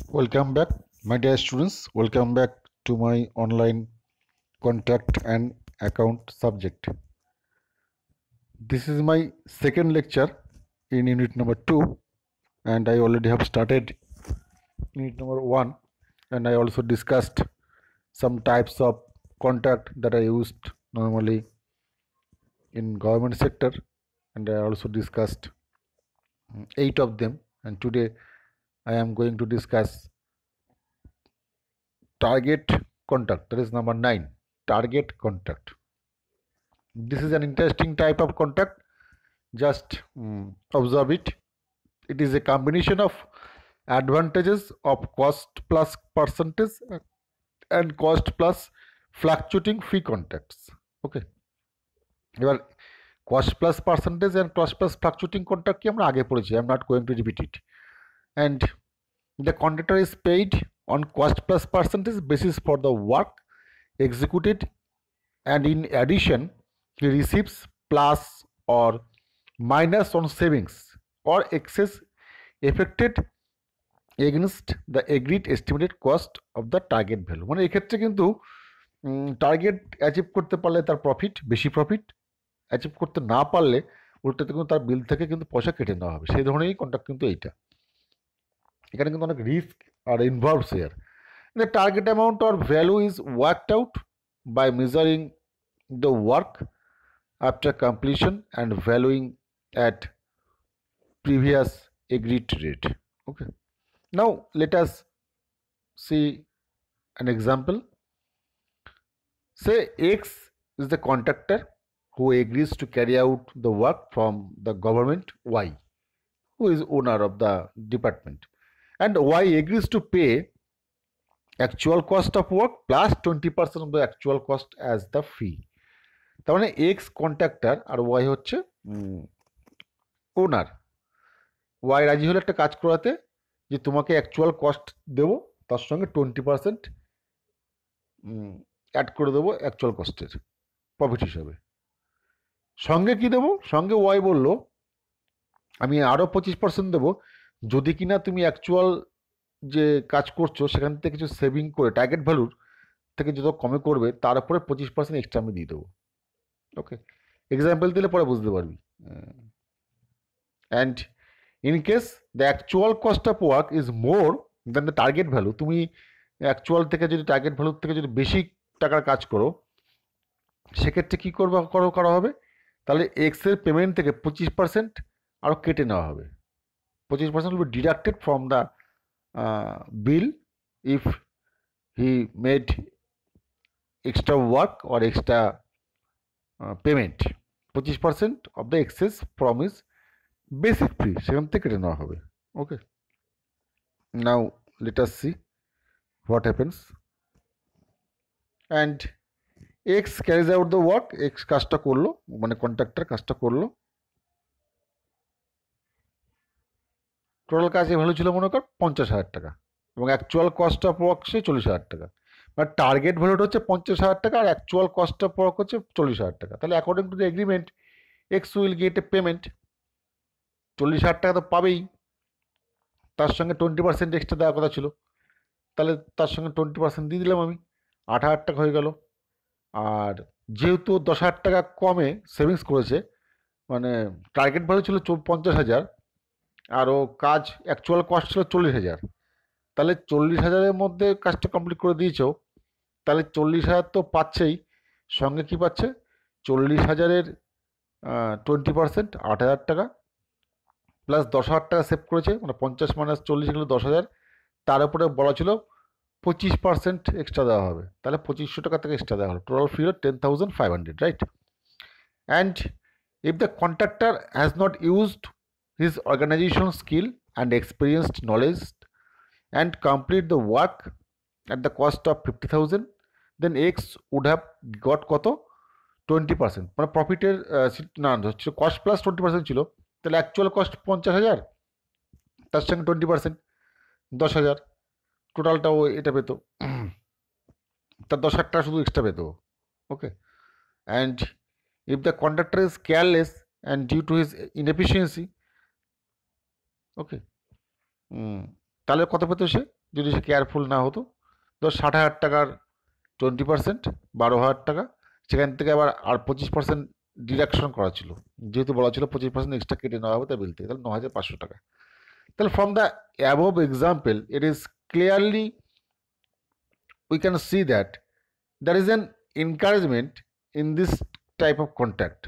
Welcome back, my dear students. Welcome back to my online contract and account subject. This is my second lecture in unit number 2, and I already have started unit number 1, and I also discussed some types of contract that I used normally in government sector, and I also discussed 8 of them, and today I am going to discuss target contract, that is number 9, target contract. This is an interesting type of contract. Just observe it. It is a combination of advantages of cost plus percentage and cost plus fluctuating fee contracts. Okay, এবার cost plus percentage and cost plus fluctuating contract কি আমরা আগে পড়েছি, I am not going to repeat it. And the contractor is paid on cost plus percentage basis for the work executed, and in addition he receives plus or minus on savings or excess affected against the agreed estimated cost of the target value. মানে এক্ষেত্রে কিন্তু target achieve করতে পারলে তার profit, বেশি profit, achieve করতে না পারলে উল্টাতে কিন্তু তার বিল থেকে কিন্তু পয়সা কেটে নেওয়া হবে। সেই ধরনেরই কন্ট্রাক্ট কিন্তু এইটা। এখানে কিন্তু অনেক risk are involves here. The target amount or value is worked out by measuring the work after completion and valuing at previous agreed rate. Okay, now let us see an example. Say X is the contractor who agrees to carry out the work from the government Y, who is owner of the department, and Y agrees to pay actual cost of work plus 20% of the actual cost as the fee. তার মানে x contractor আর Y হচ্ছে ওনার। Y রাজি হলে একটা কাজ করাতে যে তোমাকে অ্যাকচুয়াল কস্ট দেবো, তার সঙ্গে 20% অ্যাড করে দেবো অ্যাকচুয়াল কস্টের প্রফিট হিসাবে। সঙ্গে কি দেবো? সঙ্গে ওয়াই বললো আমি আরও 25% দেবো যদি কিনা তুমি অ্যাকচুয়াল যে কাজ করছো সেখান থেকে কিছু সেভিং করে টার্গেট ভ্যালুর থেকে যত কমে করবে তার উপরে 25% এক্সট্রা আমি দিয়ে দেবো। ওকে, এক্সাম্পল দিলে পরে বুঝতে পারবি। And in case the actual cost of work is more than the target value, তুমি অ্যাকচুয়াল থেকে যদি টার্গেট ভ্যালুর থেকে যদি বেশি টাকার কাজ করো সেক্ষেত্রে কী করা হবে? তাহলে এক্সের পেমেন্ট থেকে 25% আরও কেটে নেওয়া হবে। 25% will be deducted from the bill if he made extra work or extra payment. 25% of the excess from his basic fee সেখান থেকে কেটে নেওয়া হবে। ওকে, now let us see what happens. And X carries out the work. X কাজটা করলো, মানে contractor কাজটা করলো। টোটাল কাজের ভ্যালু ছিল মনে কর 50,000 টাকা এবং অ্যাকচুয়াল কস্ট অফ ওয়ার্ক সে 40,000 টাকা। মানে টার্গেট ভ্যালুটা হচ্ছে 50,000 টাকা আর অ্যাকচুয়াল কস্ট অফ ওয়ার্ক হচ্ছে 40,000 টাকা। তাহলে according to the agreement x will get A payment. 40,000 টাকা তো পাবেই, তার সঙ্গে 20% এক্সট্রা দেওয়ার কথা ছিল, তাহলে তার সঙ্গে 20% দিয়ে দিলাম আমি, 8,000 টাকা হয়ে গেল। আর যেহেতু 10,000 টাকা কমে সেভিংস করেছে, মানে টার্গেট ভ্যালু ছিল 50,000 আর ও কাজ অ্যাকচুয়াল কস্ট ছিল 40,000, তাহলে 40,000-এর মধ্যে কাজটা কমপ্লিট করে দিয়েছ, তাহলে 40,000 তো পাচ্ছেই, সঙ্গে কি পাচ্ছে? 40,000-এর 20% 8,000 টাকা প্লাস 10,000 টাকা সেভ করেছে, মানে 50 মাইনাস 40 গেলে 10,000, তার উপরে বলা ছিল 25% এক্সট্রা দেওয়া হবে, তাহলে 2,500 টাকা থেকে এক্সট্রা দেওয়া হলো। টোটাল ফি হলো 10,500, right? And if the contractor has not used his organizational skill and experienced knowledge and complete the work at the cost of 50,000, then X would have got কত? 20%। মানে প্রফিটের না হচ্ছে কস্ট প্লাস 20% ছিল, তাহলে অ্যাকচুয়াল কস্ট 50,000, তার সঙ্গে 20% 10,000, টোটালটাও এটা পেতো, তার 10,000 টাকা শুধু এক্সট্রা পেতো। Okay, and if the contractor is careless and due to his inefficiency, okay, তাহলে কত পেতো সে? যদি সে কেয়ারফুল না হতো, ধর 60,000 টাকার 20%, 12,000 টাকা, সেখান থেকে আবার আর 25% ডিডাকশন করা ছিল, যেহেতু বলা ছিল 25% এক্সট্রা কেটে নেওয়া হবে তার বিল থেকে, তাহলে 9,500 টাকা। তাহলে from the above example it is clearly we can see that there is an encouragement in this type of contract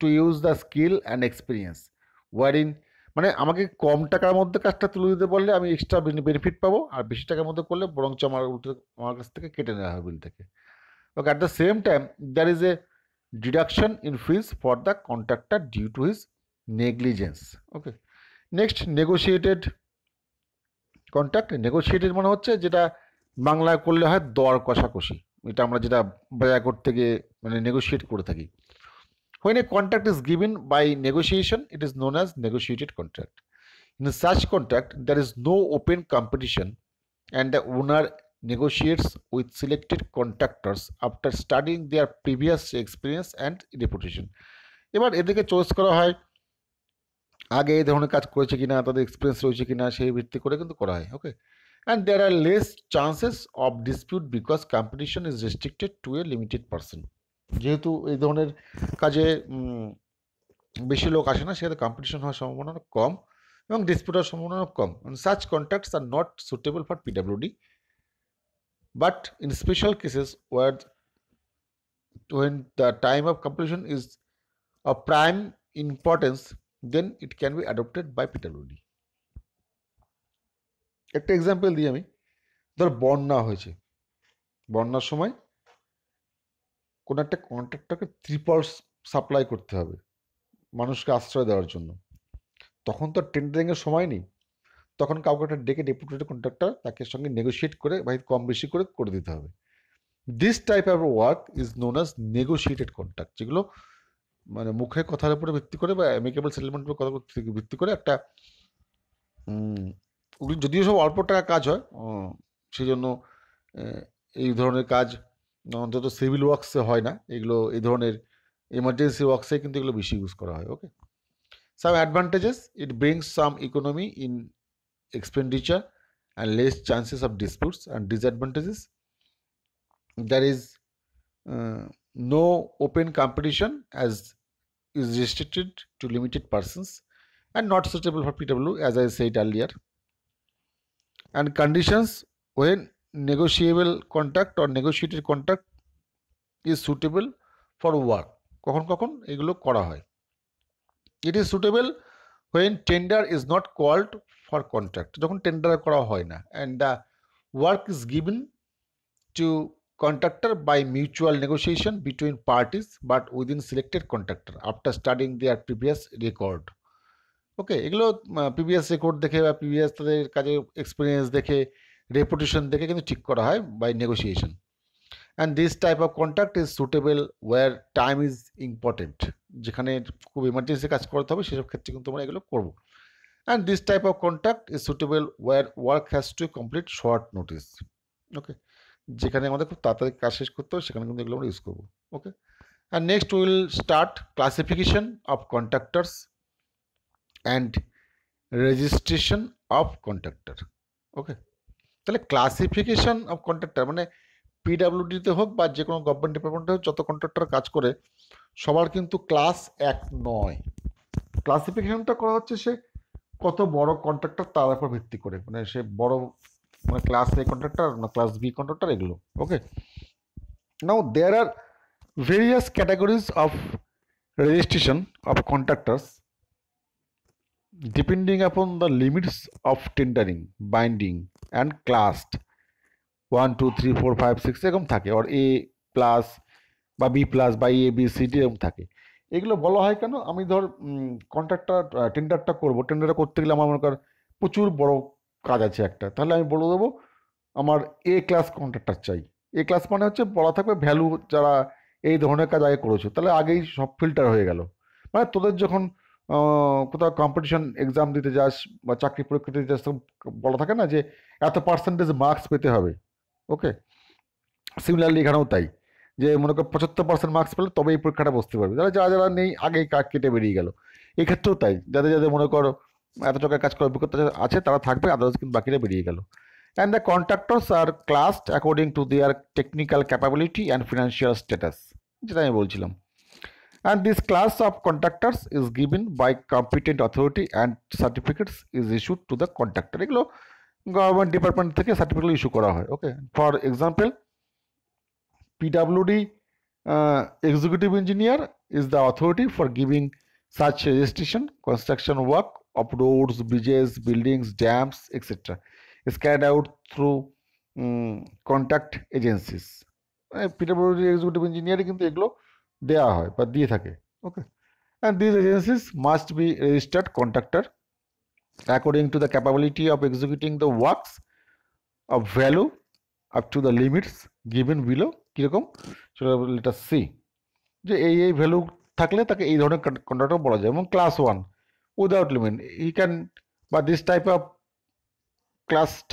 to use the skill and experience wherein মানে আমাকে কম টাকার মধ্যে কাজটা তুলে দিতে বললে আমি এক্সট্রা বেনিফিট পাবো, আর বেশি টাকার মধ্যে করলে বরঞ্চ আমার উল্টো আমার কাছ থেকে কেটে নেওয়া হবে বিল থেকে। Okay, at the same time there is a deduction in fees for the contractor due to his negligence. Okay, next negotiated contract. Negotiated মানে হচ্ছে যেটা বাংলায় করলে হয় দর কষাকষি, এটা আমরা যেটা বাজার করতে গিয়ে মানে নেগোশিয়েট করে থাকি। When a contract is given by negotiation, it is known as negotiated contract. In such contract, there is no open competition and the owner negotiates with selected contractors after studying their previous experience and reputation. এবার এদেরকে choice করা হয় আগে এই ধরনের কাজ করেছে কিনা, তাদের এক্সপিরিয়েন্স রয়েছে কিনা সেই ভিত্তি করে কিন্তু করা হয়। ওকে, and there are less chances of dispute because competition is restricted to a limited person. যেহেতু এই ধরনের কাজে বেশি লোক আসে না, সেক্ষেত্রে কম্পিটিশন হওয়ার সম্ভাবনা কম এবং ডিসপিউট হওয়ার সম্ভাবনা কম। Such contracts are not suitable for PWD, but in special cases when the time of completion is of prime importance, then it can be adopted by PWD. একটা এক্সাম্পল দিই আমি, ধর বন্যা হয়েছে, বন্যার সময় কোনো একটা কন্ট্রাক্টরকে ত্রিপল সাপ্লাই করতে হবে মানুষকে আশ্রয় দেওয়ার জন্য, তখন তো টেন্ডারিংয়ের সময় নেই, তখন কাউকে একটা ডেকে ডেপুটেড কন্ট্রাক্টর তাকে সঙ্গে নেগোশিয়েট করে ভাই কম বেশি করে দিতে হবে। This type of work is known as negotiated contract, যেগুলো মানে মুখের কথার উপরে ভিত্তি করে বা অ্যামিকেবল সেটেলমেন্টের কথা ভিত্তি করে একটা যদিও সব অল্প টাকা কাজ হয়, সেই জন্য এই ধরনের কাজ অন্তত সিভিল ওয়ার্কসে হয় না, এগুলো এই ধরনের এমার্জেন্সি ওয়ার্কসে কিন্তু এগুলো বেশি ইউজ করা হয়। ওকে, some advantages: it brings some economy in expenditure and less chances of disputes. And disadvantages: there is no open competition as is restricted to limited persons and not suitable for PW, as I said earlier. And conditions: when negotiable contract or negotiated contract is suitable for work, কখন কখন এগুলো করা হয়। It is suitable when tender is not called for contract, যখন tender করা হয় না, and the work is given to contractor by mutual negotiation between parties but within selected contractor after studying their previous record. ওকে, এগুলো previous record দেখে বা previous তাদের কাজের experience দেখে, রেপুটেশন দেখে কিন্তু ঠিক করা হয় by negotiation. And this type of contract is suitable war time is important, যেখানে খুব ইমার্জেন্সি কাজ করতে হবে সেসব ক্ষেত্রে কিন্তু আমরা এগুলো করবো। And this type of contract is suitable where work has to complete short notice. Okay, যেখানে আমাদের খুব তাড়াতাড়ি কাজ শেষ করতে হবে সেখানে কিন্তু এগুলো আমরা ইউজ করবো। Okay, and next will start classification of contractors and registration of contractor. Okay, তাহলে ক্লাসিফিকেশন অফ কন্ট্রাক্টর মানে পিডাব্লিউডিতে হোক বা যে কোনো গভর্নমেন্ট ডিপার্টমেন্টে হোক, যত কন্ট্রাক্টর কাজ করে সবার কিন্তু ক্লাস এক নয়। ক্লাসিফিকেশনটা করা হচ্ছে সে কত বড় কন্ট্রাক্টর তার উপর ভিত্তি করে, মানে সে বড় মানে ক্লাস এ কন্ট্রাক্টর না ক্লাস বি কন্ট্রাক্টর এগুলো। Okay, now there are various categories of registration of contractors depending upon the limits of tendering, binding and classed 1 2 3 4 5 6 এরকম থাকে, আর এ প্লাস বা বি প্লাস বা এ বি সি ডি এরকম থাকে। এগুলো বলা হয় কেন, আমি ধর কন্ট্রাক্টর টেন্ডারটা করবো, টেন্ডারটা করতে গেলে আমার মনে কর প্রচুর বড় কাজ আছে একটা, তাহলে আমি বলে দেবো আমার এ ক্লাস কন্ট্রাক্টর চাই। এ ক্লাস মানে হচ্ছে বলা থাকবে ভ্যালু যারা এই ধরনের কাজ আগে করেছো, তাহলে আগেই সব ফিল্টার হয়ে গেল। মানে তোদের যখন কোথাও কম্পিটিশন এক্সাম দিতে যাস বা চাকরি পরীক্ষা দিতে যাস, বলা থাকে না যে এত পার্সেন্টেজ মার্কস পেতে হবে। ওকে, সিমিলারলি এখানেও তাই, যে মনে কর 75% মার্কস পেলে তবে এই পরীক্ষাটা বসতে পারবে, যারা যারা নেই আগেই কাজ কেটে বেরিয়ে গেল। এক্ষেত্রেও তাই, যাদের যাদের মনে করো এত টাকার কাজ করার অভিজ্ঞতা আছে তারা থাকবে, আদার্স কিন্তু বাকিরা বেরিয়ে গেল। and the contractors are classed according to their technical capability and financial status, যেটা আমি বলছিলাম। And this class of contractors is given by competent authority and certificates is issued to the contractor। এগুলো government department থেকে certificate issue করা হয়। Okay, for example PWD executive engineer is the authority for giving such registration. Construction work of roads, bridges, buildings, dams, etc. is carried out through contact agencies. PWD executive engineer কিন্তু এগুলো দেওয়া হয় বা দিয়ে থাকে। ওকে, and these agencies must be registered contractor according to the capability of executing the works of value up to the limits given below। কীরকম সেটা letter C, যে এই ভ্যালু থাকলে তাকে এই ধরনের কন্ট্রাক্টর বলা যায়। এবং class 1 without limit, he can বা this type of classed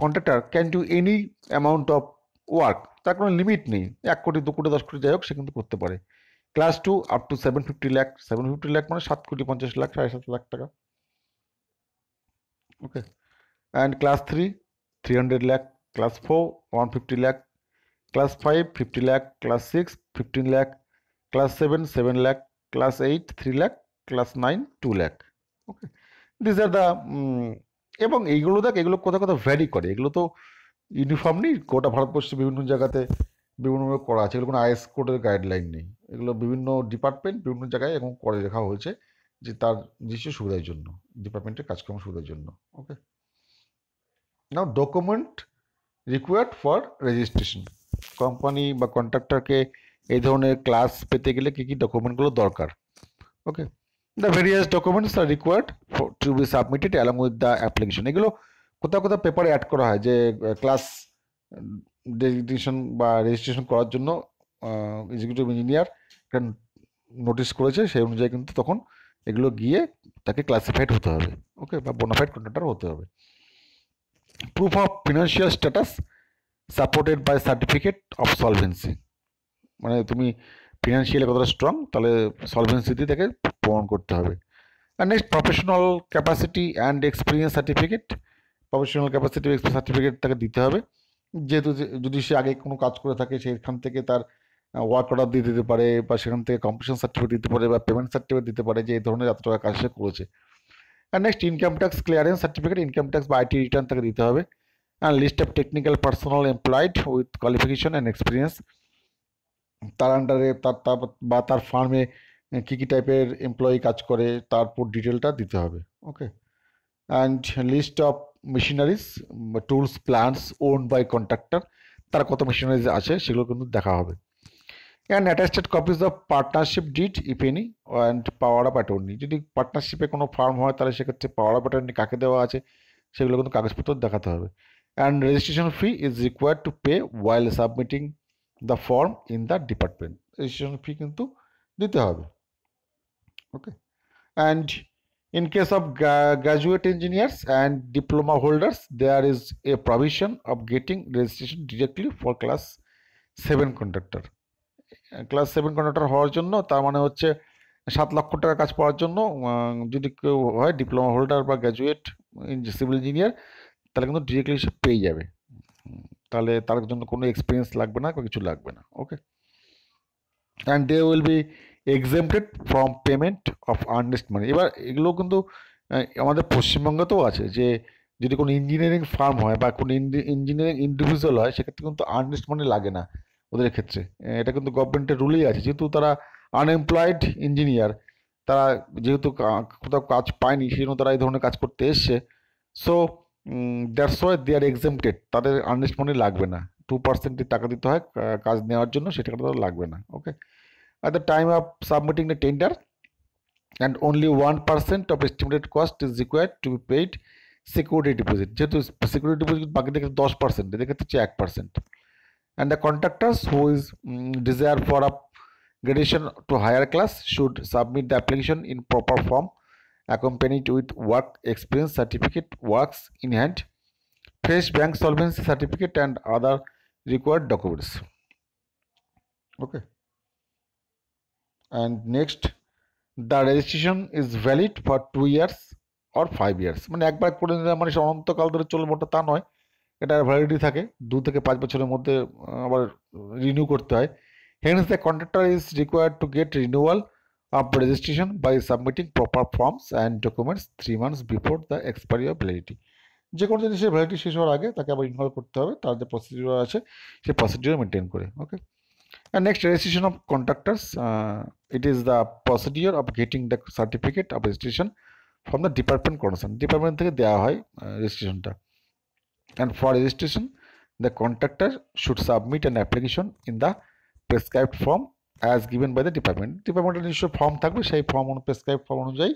contractor can do any amount of work, তার কোনো লিমিট নেই, 1 কোটি 2 কোটি 10 কোটি যাই হোক সে কিন্তু করতে পারে। Class 2 up to 750 lakh, 750 lakh মানে 7 কোটি 50 লাখ, 7.5 লাখ টাকা। Okay, and class 3 300 lakh, class 4 150 lakh, class 5 50 lakh, class 6 15 lakh, class 7 7 lakh, class 8 3 lakh, class 9 2 lakh। Okay, this are the এবং এইগুলো দেখ এগুলো কোথাও কোথাও ভ্যারি করে, এগুলো তো ইউনিফর্ম নেই, গোটা ভারতবর্ষে বিভিন্ন জায়গাতে বিভিন্নভাবে করা আছে, এগুলো কোনো আইএস কোডের গাইডলাইন নেই, এগুলো বিভিন্ন ডিপার্টমেন্ট বিভিন্ন জায়গায় এবং করে লেখা হয়েছে যে তার নিজস্ব সুবিধার জন্য, ডিপার্টমেন্টের কাজকর্ম সুবিধার জন্য। Okay, now document required for registration. Company বা কন্ট্রাক্টরকে এই ধরনের ক্লাস পেতে গেলে কী কী ডকুমেন্টগুলো দরকার। Okay, the various documents are required to be submitted along with the application. এগুলো কোথাও কোথাও পেপারে অ্যাড করা হয় যে ক্লাস ডেজিগনেশন বা রেজিস্ট্রেশন করার জন্য এক্সিকিউটিভ ইঞ্জিনিয়ার নোটিশ করেছে, সেই অনুযায়ী কিন্তু তখন এগুলো গিয়ে তাকে ক্লাসিফাইড হতে হবে। ওকে, বা বোনাফাইড কন্ট্রাক্টর হতে হবে। Proof of financial status supported by certificate of solvency, মানে তুমি ফিনান্সিয়ালি কতটা স্ট্রং তাহলে সলভেন্সি দিয়ে তাকে প্রমাণ করতে হবে। আর next professional capacity and experience certificate, professional capacity certificate তাকে দিতে হবে, যেহেতু যদি সে আগে কোনো কাজ করে থাকে সেখান থেকে তার ওয়ার্ক অর্ডার দিয়ে দিতে পারে বা সেখান থেকে কম্পিটিশন সার্টিফিকেট দিতে পারে বা পেমেন্ট সার্টিফিকেট দিতে পারে যে এই ধরনের এত টাকা কাজ সে করেছে। আর next income tax clearance certificate, income tax বা আইটি রিটার্ন তাকে দিতে হবে। and list of technical personnel employed with qualification and experience, তার আন্ডারে বা তার ফার্মে কী কী টাইপের এমপ্লয়ি কাজ করে তার পুরো ডিটেলটা দিতে হবে। Okay, and list of machineries tools plants own by contractor, তার কত মেশিনারিজ আছে সেগুলো কিন্তু দেখা হবে। And attested copies of partnership deed if any and power of attorney, যদি পার্টনারশিপে কোনো ফার্ম হয় তাহলে সেক্ষেত্রে পাওয়ার অফ অ্যাটর্নি কাকে দেওয়া আছে সেগুলো কিন্তু কাগজপত্র দেখাতে হবে। And registration fee is required to pay while submitting the form in the department, registration fee কিন্তু দিতে হবে। ওকে, and in case of graduate engineers and diploma holders there is a provision of getting registration directly for class 7 contractor। Class 7 contractor হওয়ার জন্য তার মানে হচ্ছে 7 লক্ষ টাকা কাজ পাওয়ার জন্য যদি কেউ হয় ডিপ্লোমা হোল্ডার বা গ্র্যাজুয়েট সিভিল ইঞ্জিনিয়ার তাহলে কিন্তু ডিরেক্টলি সে পেয়ে যাবে, তাহলে তার জন্য কোনো এক্সপিরিয়েন্স লাগবে না বা কিছু লাগবে না। Okay, and they will be exempted from payment of earnest money. এবার এগুলো কিন্তু আমাদের পশ্চিমবঙ্গতেও আছে যে যদি কোনো ইঞ্জিনিয়ারিং ফার্ম হয় বা কোনো ইঞ্জিনিয়ারিং ইন্ডিভিজুয়াল হয় সেক্ষেত্রে কিন্তু আর্নেস্ট মানি লাগে না ওদের ক্ষেত্রে, এটা কিন্তু গভর্নমেন্টের রুলেই আছে, যেহেতু তারা আনএমপ্লয়েড ইঞ্জিনিয়ার, তারা যেহেতু কোথাও কাজ পায়নি সেই জন্য তারা এই ধরনের কাজ করতে এসছে, so that's why they are exempted, তাদের আর্নেস্ট মানি লাগবে না, 2% টাকা দিতে হয় কাজ নেওয়ার জন্য, সেটা তাদের লাগবে না। ওকে, at the time of submitting the tender and only 1% of estimated cost is required to be paid security deposit, যেহেতু সিকিউরিটি ডিপোজিট বাকি থেকে 10%, এদের ক্ষেত্রে হচ্ছে 1%। and the contractors who is desire for upgradation to higher class should submit the application in proper form accompanied with work experience certificate, works in hand, fresh bank solvency certificate and other required documents। Okay, and next the registration is valid for 2 years or 5 years, মানে একবার করে নিলে মানে অনন্তকাল ধরে চলবে ওটা তা নয়, এটার ভ্যালিডিটি থাকে 2 থেকে 5 বছরের মধ্যে আবার রিনিউ করতে হয়। Hence the contractor is required to get renewal of registration by submitting proper forms and documents 3 months before the expiry of validity. যে কোনো জিনিসের ভ্যালিডিটি শেষ হওয়ার আগে তাকে আবার ইনভলভ করতে হবে, তার যে প্রসিডিউর আছে সেই প্রসিডিউর মেনটেন করে। ওকে, and next, registration of contractors. It is the procedure of getting the certificate of registration from the department concerned. Department থেকে দেওয়া হয় রেজিস্ট্রেশনটা। And for registration, the contractor should submit an application in the prescribed form as given by the department. ডিপার্টমেন্টের নিজস্ব form থাকবে, সেই form prescribe form অনুযায়ী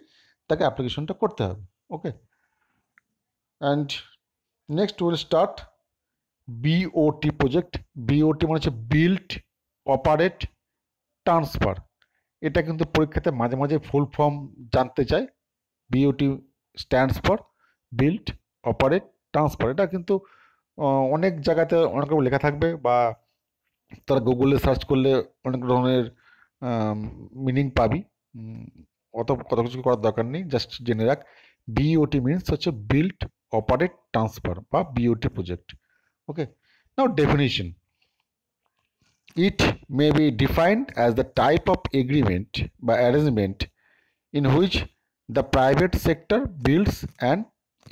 তাকে অ্যাপ্লিকেশনটা করতে হবে। ওকে, and next we will start BOT project. BOT মানে হচ্ছে বিল্ড অপারেট ট্রান্সফার। এটা কিন্তু পরীক্ষাতে মাঝে মাঝে ফুল ফর্ম জানতে চায়। BOT stands for build operate transfer. এটা কিন্তু অনেক জায়গাতে অনেক রকম লেখা থাকবে, বা তারা গুগলে সার্চ করলে অনেক ধরনের মিনিং পাবি। কত কিছু করার দরকার নেই, জাস্ট জেনে রাখ বিওটি মিনস হচ্ছে বিল্ড অপারেট ট্রান্সফার বা BOT project. Okay, now definition. It may be defined as the type of agreement by arrangement in which the private sector builds an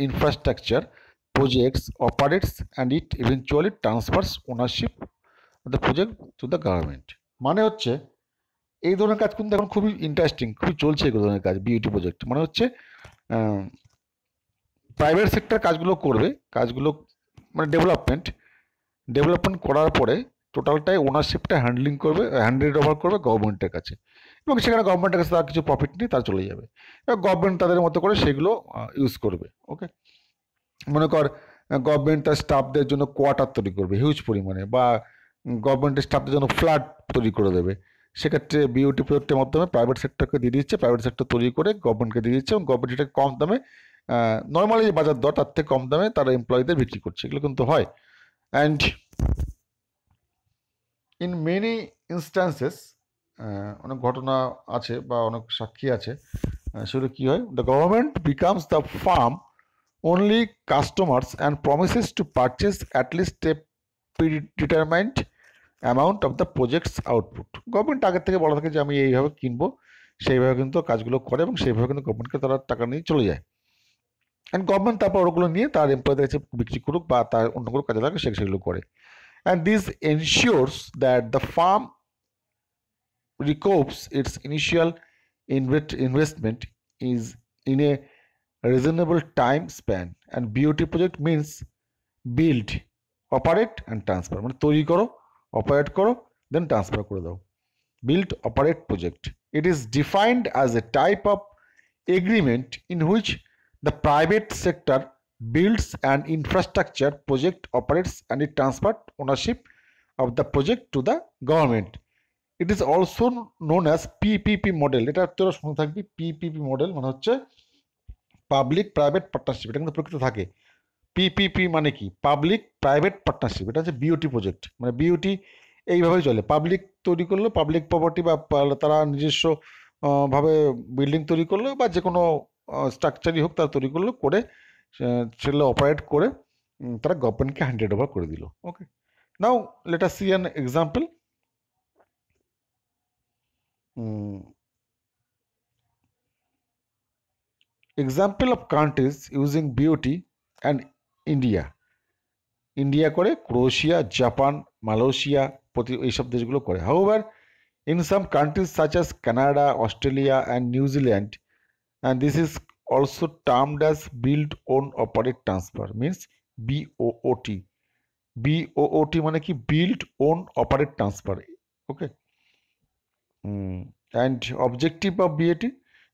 infrastructure, projects, operates, and it eventually transfers ownership of the project to the government. মানে হচ্ছে এই ধরনের কাজ কিন্তু এখন খুবই interesting, খুবই চলছে এই ধরনের কাজ। বিউটি প্রজেক্ট মানে হচ্ছে প্রাইভেট সেক্টর কাজগুলো করবে, কাজগুলো মানে ডেভেলপমেন্ট করার পরে টোটালটাই ওনারশিপটা হ্যান্ডেড ওভার করবে গভর্নমেন্টের কাছে, এবং সেখানে গভর্নমেন্টের কাছে তার কিছু প্রফিট নেই, তার চলে যাবে, এবার গভর্নমেন্ট তাদের মতো করে সেগুলো ইউজ করবে। ওকে, মনে কর গভর্নমেন্ট তার স্টাফদের জন্য কোয়ার্টার তৈরি করবে হিউজ পরিমাণে, বা গভর্নমেন্টের স্টাফদের জন্য ফ্ল্যাট তৈরি করে দেবে। সেক্ষেত্রে বিওটি প্রজেক্টের মাধ্যমে প্রাইভেট সেক্টরকে দিয়ে দিচ্ছে, প্রাইভেট সেক্টর তৈরি করে গভর্নমেন্টকে দিয়ে দিচ্ছে, এবং গভর্নমেন্ট যেটা কম দামে, নর্মালি যে বাজার দর তার থেকে কম দামে তারা এমপ্লয়ীদের বিক্রি করছে। এগুলো কিন্তু হয়। অ্যান্ড ইন মেনি ইনস্ট্যান্সেস, অনেক ঘটনা আছে বা অনেক সাক্ষী আছে, সেগুলো কী হয়, the government becomes the farm only customers and promises to purchase at least a predetermined amount of the project's output. Government আগের থেকে বলা থাকে যে আমি এইভাবে কিনবো, সেইভাবে কিন্তু কাজগুলো করে, এবং সেইভাবে কিন্তু গভর্নমেন্টকে তারা টাকা নিয়ে চলে যায়। অ্যান্ড গভর্নমেন্ট তারপর ওগুলো নিয়ে তার এমপ্লয়ীদের কাছে বিক্রি করুক বা তার অন্য কোনো কাজে লাগে, সেগুলো করে। And this ensures that the farm recoups its initial investment is in a reasonable time span. And BOT project means build, operate and transfer, মানে তৈরি করো, অপারেট করো, দেন ট্রান্সফার করে দাও। build operate project, it is defined as a type of agreement in which the private sector builds an infrastructure, project operates, and it transfers ownership of the project to the government. It is also known as PPP model. এটা তোরা শুনে থাকবি, PPP model মানে হচ্ছে public private partnership. এটা কিন্তু প্রকৃত থাকে। পিপিপি মানে কি, পাবলিক প্রাইভেট পার্টনারশিপ। এটা হচ্ছে বিওটি প্রজেক্ট, মানে বিওটি এইভাবেই চলে। পাবলিক তৈরি করলো, পাবলিক প্রপার্টি বা তারা নিজস্ব ভাবে বিল্ডিং তৈরি করলো, বা যে কোনো স্ট্রাকচারই হোক তারা তৈরি করলো, করে সেগুলো অপারেট করে তারা গভর্নমেন্টকে হ্যান্ডেড ওভার করে দিল। Okay, now let us see an example. Example of countries using BOT and India. India করে, ক্রোয়েশিয়া, জাপান, মালয়েশিয়া এইসব দেশগুলো করে। However, in some countries such as Canada, Australia and New Zealand, and this is also termed as build, own, operate, transfer, means BOOT. BOOT মানে কি, build, own, operate, transfer. Okay. And objective of BOT,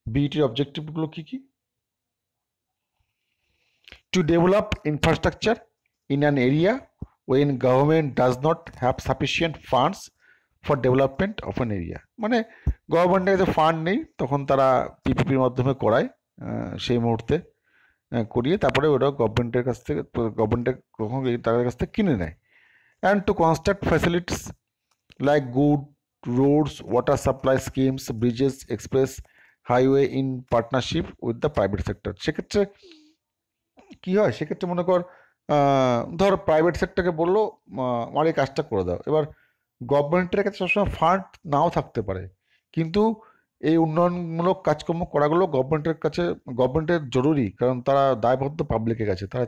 BOT objective গুলো কি কি? To develop infrastructure in an area when government does not have sufficient funds for development of an area. মানে গভর্নমেন্টের কাছে fund নেই, তখন তারা পিপিপির মাধ্যমে করায়, সেই মুহূর্তে করিয়ে তারপরে ওটা গভর্নমেন্টের কাছ থেকে, গভর্নমেন্টের কখন তাদের কাছ থেকে কিনে নেয়। And to construct facilities like good roads, water supply schemes, bridges, express highway in partnership with the private sector. সেক্ষেত্রে কি হয়, সেক্ষেত্রে মনে কর ধর প্রাইভেট সেক্টরকে বললো আমার এই কাজটা করে দাও। এবার গভর্নমেন্টের কাছে সবসময় ফান্ড নাও থাকতে পারে, কিন্তু এই উন্নয়নমূলক কাজকর্ম করাগুলো গভর্নমেন্টের জরুরি, কারণ তারা দায়বদ্ধ পাবলিকের কাছে, তারা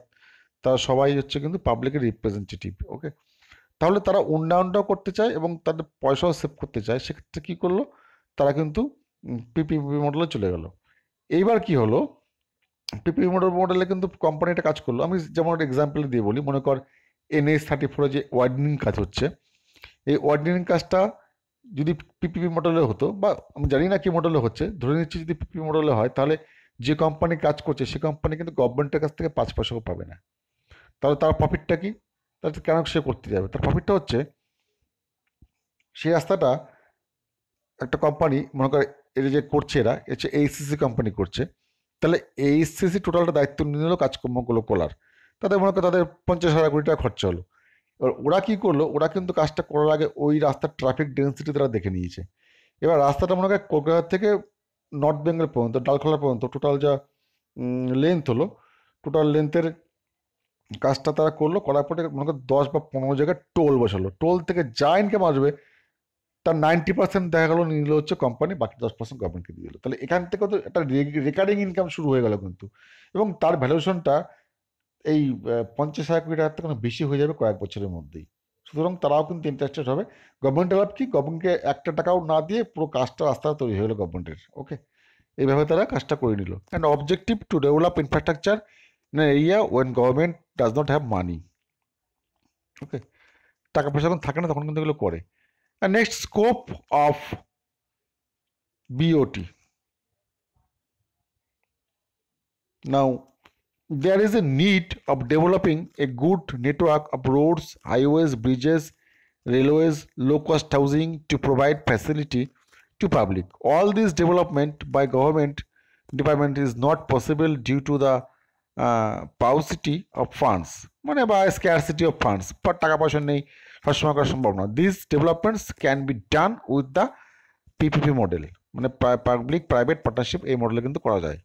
তারা সবাই হচ্ছে কিন্তু পাবলিকের রিপ্রেজেন্টেটিভ। ওকে, তাহলে তারা উন্নয়নটাও করতে চায় এবং তাদের পয়সাও সেভ করতে চায়। সেক্ষেত্রে কী করলো, তারা কিন্তু পিপিপি মডেলে চলে গেল। এইবার কি হলো, পিপিপি মডেলে কিন্তু কোম্পানিটা কাজ করলো। আমি যেমন একটা এক্সাম্পল দিয়ে বলি, মনে কর NH-34 যে ওয়ার্ডেনিং কাজ হচ্ছে, এই ওয়ার্ডেনিং কাজটা যদি পিপিপি মডেলে হতো, বা আমি জানি না কি মডেলে হচ্ছে, ধরে নিচ্ছি যদি পিপিপি মডেলে হয়, তাহলে যে কোম্পানি কাজ করছে সে কোম্পানি কিন্তু গভর্নমেন্টের কাছ থেকে 5 পয়সাও পাবে না। তাহলে তার প্রফিটটা কি? তাহলে কেন সে করতে যাবে? তার প্রফিটটা হচ্ছে সেই রাস্তাটা একটা কোম্পানি, মনে করে এটা যে করছে, এরা হচ্ছে এইচসিসি কোম্পানি করছে, তাহলে এইচসিসি টোটালটা দায়িত্ব নিয়ে নিল কাজকর্মগুলো করার। তাদের মনে করে তাদের 50,000 কোটি টাকা খরচা হলো। এবার ওরা কী করলো, ওরা কিন্তু কাজটা করার আগে ওই রাস্তার ট্রাফিক ডেন্সিটি তারা দেখে নিয়েছে। এবার রাস্তাটা মনে করে কলকাতা থেকে নর্থ বেঙ্গল পর্যন্ত, ডালখোলা পর্যন্ত টোটাল যা লেন্থ হলো, টোটাল লেন্থের কাজটা তারা করলো। করার পরে মনে করো 10 বা 15 জায়গায় টোল বসালো। টোল থেকে যা ইনকাম আসবে তার 90% দেখা গেলো নিল হচ্ছে কোম্পানি, বাকি 10% গভর্নমেন্টকে দিয়ে দিল। তাহলে এখান থেকে তো একটা রেকারিং ইনকাম শুরু হয়ে গেল কিন্তু, এবং তার ভ্যালুয়েশনটা এই 50,000 কোটি টাকার থেকে বেশি হয়ে যাবে কয়েক বছরের মধ্যেই। সুতরাং তারাও কিন্তু ইন্টারেস্টেড হবে। গভর্নমেন্টের লাভ কি, গভর্নমেন্টকে একটা টাকাও না দিয়ে পুরো কাজটা রাস্তা তৈরি হয়ে গেলো গভর্নমেন্টের। ওকে, এইভাবে তারা কাজটা করে নিল। And objective to develop infrastructure in area when government does not have money. Okay, টাকা পয়সা যখন থাকে না তখন কিন্তু এগুলো করে। And next, scope of BOT. Now, there is a need of developing a good network of roads, highways, bridges, railways, low-cost housing to provide facility to public. All this development by government department is not possible due to the paucity of funds, মানে বা scarcity of funds, বা টাকা পয়সা নেই, সবসময় করা সম্ভব না। These developments can be done with the PPP model, মানে পাবলিক প্রাইভেট পার্টনারশিপ, এই মডেলে কিন্তু করা যায়।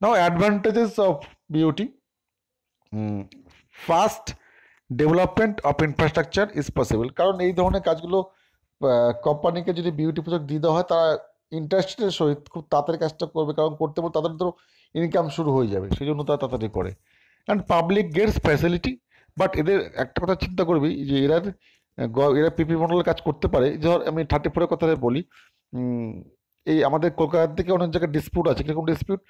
Now advantages of BOT। Fast development of infrastructure is possible, কারণ এই ধরনের কাজগুলো কোম্পানিকে যদি BOT প্রজেক্ট দিয়ে দেওয়া হয়, তারা ইন্টারেস্টের সহিত খুব তাড়াতাড়ি কাজটা করবে, কারণ করতে বলতে তাদের তো ইনকাম শুরু হয়ে যাবে, সেই জন্য তারা তাড়াতাড়ি করে। And public gets facility. But এদের একটা কথা চিন্তা করবি যে এরা পিপি মডেলের কাজ করতে পারে। ধর আমি 34-এর কথা বলি, এই আমাদের কলকাতা থেকে অনেক জায়গায় ডিসপিউট আছে। কিরকম ডিসপিউট?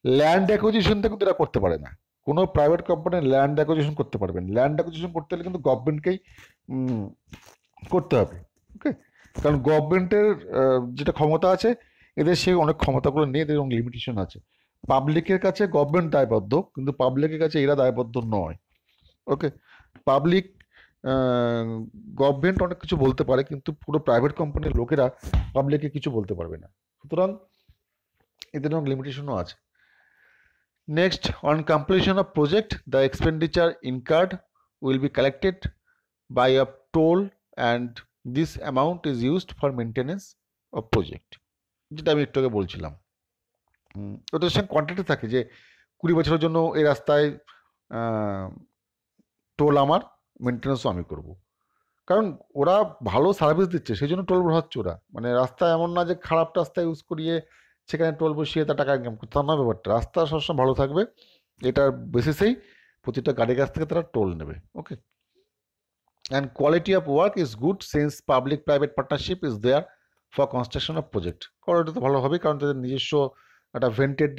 ল্যান্ড অ্যাকুইজিশনটা কিন্তু এরা করতে পারে না। কোনো প্রাইভেট কোম্পানি ল্যান্ড অ্যাকুইজিশন করতে পারবেন। ল্যান্ড অ্যাকুইজিশন করতে হলে কিন্তু গভর্নমেন্টকেই করতে হবে। ওকে, কারণ গভর্নমেন্টের যেটা ক্ষমতা আছে, এদের সেই অনেক ক্ষমতাগুলো নেই, এদের লিমিটেশন আছে। পাবলিকের কাছে গভর্নমেন্ট দায়বদ্ধ, কিন্তু পাবলিকের কাছে এরা দায়বদ্ধ নয়। ওকে, পাবলিক গভর্নমেন্ট অনেক কিছু বলতে পারে, কিন্তু পুরো প্রাইভেট কোম্পানির লোকেরা পাবলিককে কিছু বলতে পারবে না। সুতরাং এদের অনেক লিমিটেশনও আছে। Next, on completion of project, the expenditure incurred will be collected by a toll, and this amount is used for maintenance of project, যেটা আমি একটু আগে বলছিলাম। ওদের সঙ্গে কন্ট্রাক্টে থাকে যে 20 বছরের জন্য এই রাস্তায় টোল আমার, মেনটেন্যান্সও আমি করব। কারণ ওরা ভালো সার্ভিস দিচ্ছে সেই জন্য টোল ভরাচ্ছে ওরা। মানে রাস্তা এমন না যে খারাপ রাস্তা ইউজ করিয়ে সেখানে টোল বসিয়ে তার টাকা ইনকাম করতে, তার না ব্যাপারটা। রাস্তা সবসময় ভালো থাকবে, এটার বেসিসেই প্রতিটা গাড়ির কাছ থেকে তারা টোল নেবে। Okay, and quality of work is good since public private partnership is there for construction of project. Quality তো ভালো হবে, কারণ তাদের নিজস্ব একটা ভেন্টেড,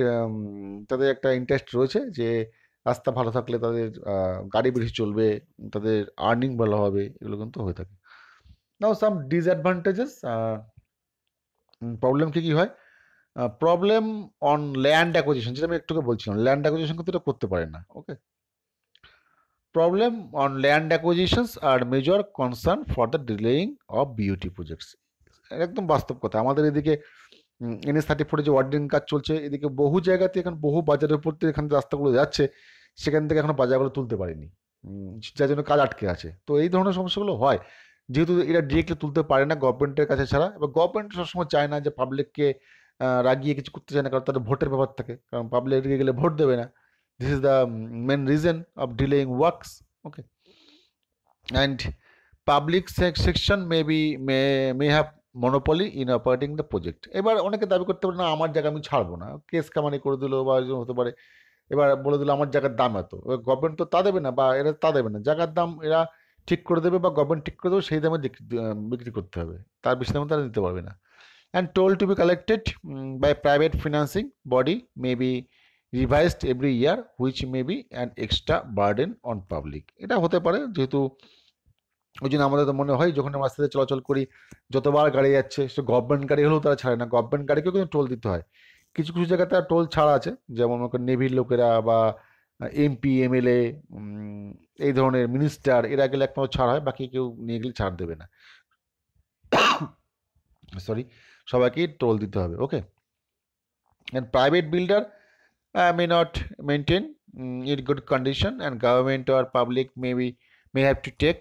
তাদের একটা ইন্টারেস্ট রয়েছে যে রাস্তা ভালো থাকলে তাদের গাড়ি বেশি চলবে, তাদের আর্নিং ভালো হবে, এগুলো কিন্তু হয়ে থাকে। নাও সাম ডিসঅ্যাডভান্টেজেস। প্রবলেম কী হয়? প্রবলেম অন ল্যান্ড অ্যাকুইজিশন, যেটা আমি একটু বলছিলাম, ল্যান্ড অ্যাকুইজিশন কিন্তু এটা করতে পারে না। Okay, problem on land acquisitions are major concern for the delaying of BOT projects. একদম বাস্তব কথা। আমাদের এদিকে NH-34 যে ওয়ার্ডিং কাজ চলছে, এদিকে বহু জায়গাতে, এখন বহু বাজারের উপর থেকে এখানে রাস্তাগুলো যাচ্ছে, সেখান থেকে এখনো বাজারগুলো তুলতে পারেনি, যার জন্য কাজ আটকে আছে। তো এই ধরনের সমস্যাগুলো হয়, যেহেতু এরা ডিরেক্টলি তুলতে পারে না গভর্নমেন্টের কাছে ছাড়া। এবার গভর্নমেন্ট সবসময় চায় না যে পাবলিককে রাগিয়ে কিছু করতে চায় না, কারণ তাদের ভোটের ব্যাপার থাকে, কারণ পাবলিক রেগে গেলে ভোট দেবে না। This is the main reason of delaying works. Okay. And public section may have monopoly in operating the project. এবার অনেকে দাবি করতে পারে না আমার জায়গা আমি ছাড়বো না, কেস কামানি করে দিল বা এরকম হতে পারে। এবার বলে দিল আমার জায়গার দাম এত, এবার গভর্নমেন্ট তো তা দেবে না বা এরা তা দেবে না, জায়গার দাম এরা ঠিক করে দেবে বা গভর্নমেন্ট ঠিক করে দেবে, সেই দামে বিক্রি করতে হবে, তার বেশি দামে তারা দিতে পারবে না। And toll to be collected by private financing body may be revised every year, which may be an extra burden on public. এটা হতে পারে, যেহেতু ওই জন্য আমাদের তো মনে হয় যখন আমরা রাস্তাতে চলাচল করি যতবার গাড়ি যাচ্ছে, সে গভর্নমেন্ট গাড়ি হলেও তারা ছাড়ে না, গভর্নমেন্ট গাড়িকেও কিন্তু টোল দিতে হয়। কিছু কিছু জায়গাতে টোল ছাড়া আছে, যেমন নেভির লোকেরা বা এমপি এমএলএ এই ধরনের মিনিস্টার এরা গেলে একমাত্র ছাড় হয়, বাকি কেউ নিয়ে গেলে ছাড় দেবে না, সরি, সবাইকেই টোল দিতে হবে। ওকে। And private builder may not maintain in good condition, and government or public may have to take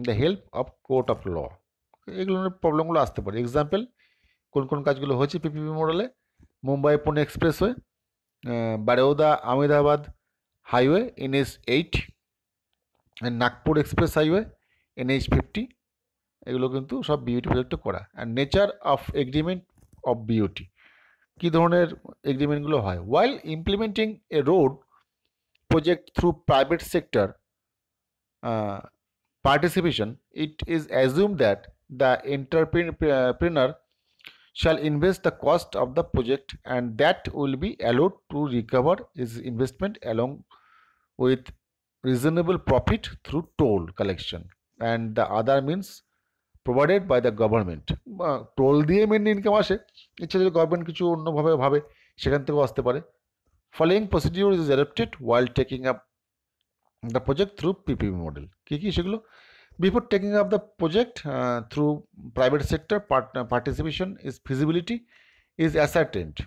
the help of court of law. এগুলোর প্রবলেমগুলো আসতে পারে। এক্সাম্পল, কোন কোন কাজগুলো হচ্ছে পিপিপি মডেলে: Mumbai Pune expressway, Baroda Ahmedabad highway NH8, Nagpur express highway NH50, এগুলো কিন্তু সব বিওটি প্রজেক্টে করা। And nature of agreement of BOT, কী ধরনের এগ্রিমেন্টগুলো হয়। while implementing a road project through private sector participation, it is assumed that the entrepreneur shall invest the cost of the project and that will be allowed to recover his investment along with reasonable profit through toll collection and the other means provided by the government. বা toll দিয়ে main income আসে, ইচ্ছা যদি government কিছু অন্যভাবে ভাবে সেখান থেকেও আসতে পারে। Following procedure is adapted while taking up the project through PPP model. কী কী সেগুলো: before taking up the project through private sector participation is feasibility is ascertained.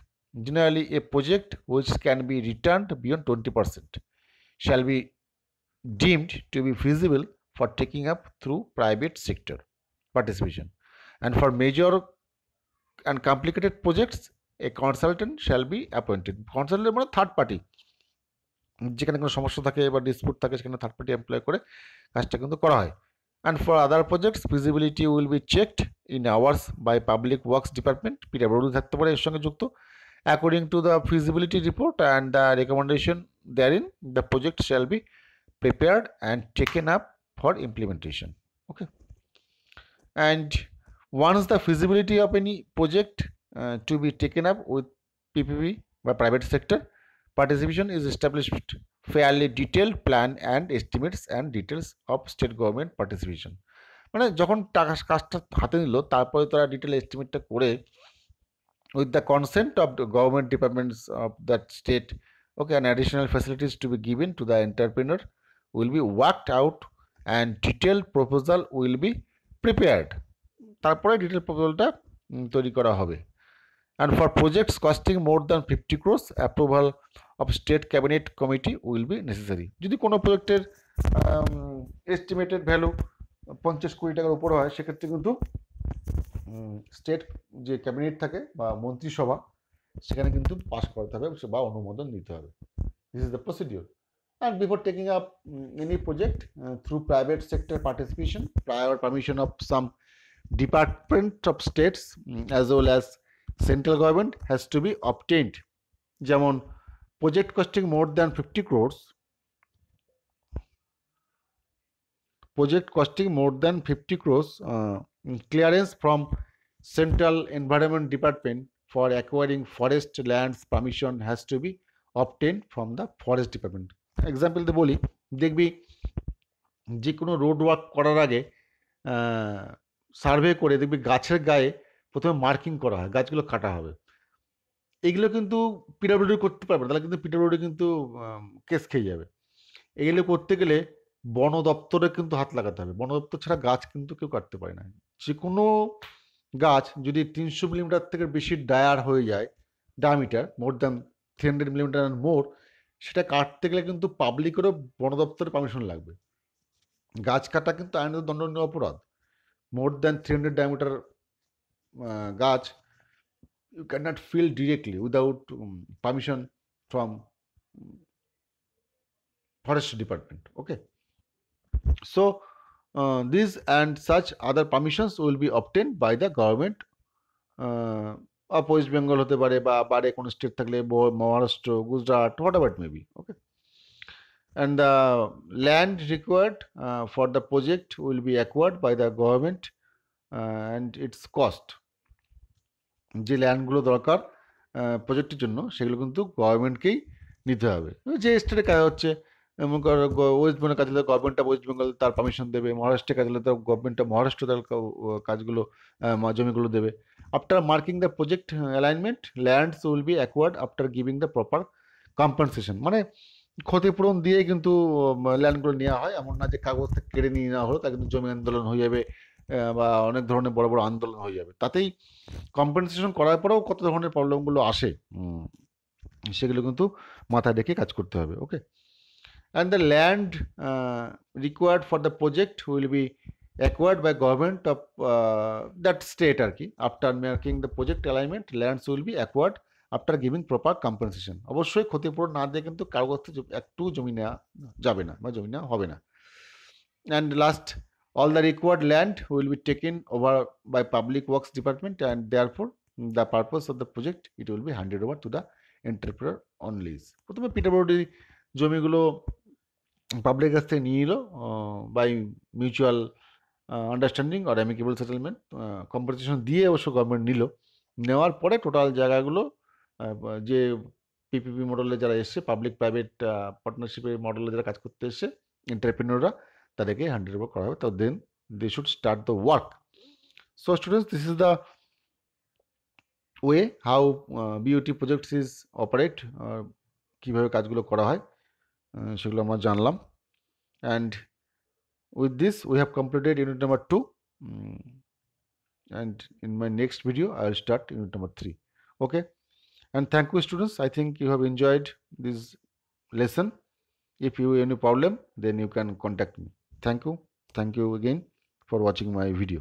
Generally, a project which can be returned beyond 20% shall be deemed to be feasible for taking up through private sector participation, and for major and complicated projects a consultant shall be appointed. Consultant মানে third party, যেখানে কোনো সমস্যা থাকে বা dispute থাকে সেখানে third party employ করে কাজটা কিন্তু করা হয়। and for other projects feasibility will be checked in hours by public works department, PWD থাকতে পারে এর সঙ্গে যুক্ত, according to the feasibility report and the recommendation therein the project shall be prepared and taken up for implementation. Okay. And once the feasibility of any project to be taken up with PPP by private sector participation is established, fairly detailed plan and estimates and details of state government participation. মানে যখন টাকা কাজটা হাতে নিল তারপরে তারা detail এস্টিমেটটা করে with the consent of the government departments of that state, okay, and additional facilities to be given to the entrepreneur will be worked out and detailed proposal will be prepared. তারপরে detail প্রপোজালটা তৈরি করা হবে। and for projects costing more than 50 crores approval of state cabinet committee will be necessary. যদি কোনো প্রজেক্টের estimated value 50 কোটি টাকার উপর হয় সেক্ষেত্রে কিন্তু স্টেট যে ক্যাবিনেট থাকে বা মন্ত্রিসভা সেখানে কিন্তু পাস করতে হবে বা অনুমোদন নিতে হবে। This is the procedure. and before taking up any project through private sector participation, prior permission of some department of states as well as central government has to be obtained. যেমন project costing more than 50 crores, clearance from central environment department for acquiring forest lands permission has to be obtained from the forest department. Example দিয়ে বলি, দেখবি যে কোনো road work করার আগে survey করে দেখবি গাছের গায়ে প্রথমে মার্কিং করা হয়, গাছগুলো কাটা হবে। এগুলো কিন্তু পিডব্লিউডি করতে পারবে না, তাহলে কিন্তু পিডব্লিউডি কিন্তু কেস খেয়ে যাবে। এগুলো করতে গেলে বন দপ্তরে কিন্তু হাত লাগাতে হবে, বন দপ্তর ছাড়া গাছ কিন্তু কেউ কাটতে পারে না। যে কোনো গাছ যদি 300 মিলিমিটার থেকে বেশি ডায়ার হয়ে যায়, diameter more than 300 millimetre and more, সেটা কাটতে গেলে কিন্তু পাবলিকেরও বন দপ্তরের পারমিশন লাগবে। গাছ কাটা কিন্তু আইনত দণ্ডনীয় অপরাধ। মোর দ্যান 300 ডায়ামিটার গাছ you cannot fell directly without permission from forestry department. Okay, so these and such other permissions will be obtained by the government of West Bengal হতে পারে বা বাইরে কোনো স্টেট থাকলে Maharashtra, Gujarat, what ever it may be. Okay, and the land required for the project will be acquired by the government and its cost, যে ল্যান্ডগুলো দরকার প্রজেক্টের জন্য সেগুলো কিন্তু গভর্নমেন্টকেই নিতে হবে। যে স্টেটে কাজ হচ্ছে, এমন ওয়েস্ট বেঙ্গল কাজ হলে গভর্নমেন্ট অফ ওয়েস্ট বেঙ্গল তার পারমিশন দেবে, মহারাষ্ট্রে কাজ হলে তো গভর্নমেন্ট অফ মহারাষ্ট্র তার কাজগুলো জমিগুলো দেবে। After marking the project alignment lands will be acquired after giving the proper compensation, মানে ক্ষতিপূরণ দিয়ে কিন্তু ল্যান্ডগুলো নেওয়া হয়, এমন না যে কাগজ থেকে কেড়ে নিয়ে নেওয়া হলো তা কিন্তু জমি আন্দোলন হয়ে যাবে বা অনেক ধরনের বড় বড় আন্দোলন হয়ে যাবে। তাতেই কম্পেনসেশন করার পরেও কত ধরনের প্রবলেমগুলো আসে, সেগুলো কিন্তু মাথায় রেখে কাজ করতে হবে। Okay, and the land required for the project will be acquired by government of that state আর কি। After making the project alignment lands will be acquired after giving proper compensation. অবশ্যই ক্ষতিপূরণ না দিয়ে কিন্তু কারো কাছ থেকে একটু জমি নেওয়া যাবে না বা জমি নেওয়া হবে না। And last, all the required land will be taken over by public works department and therefore the purpose of the project it will be handed over to the entrepreneur on lease। প্রথমে PWD জমিগুলো public কাছ থেকে নিয়ে নিল by mutual understanding আর amicable settlement, compensation দিয়ে অবশ্য government নিল। নেওয়ার পরে টোটাল জায়গাগুলো যে পিপিপি মডেলে যারা এসছে, পাবলিক প্রাইভেট পার্টনারশিপের মডেলে যারা কাজ করতে এসছে এন্টারপ্রেনিয়ররা, তাদেরকে হ্যান্ড ওভার করা হবে। তো then they should start the work. So students, this is the way how BOT projects is operate, কীভাবে কাজগুলো করা হয় সেগুলো আমরা জানলাম। And with this we have completed unit number 2, and in my next video I will start unit number 3. Okay, and thank you students, I think you have enjoyed this lesson. If you have any problem then you can contact me. Thank you again for watching my video.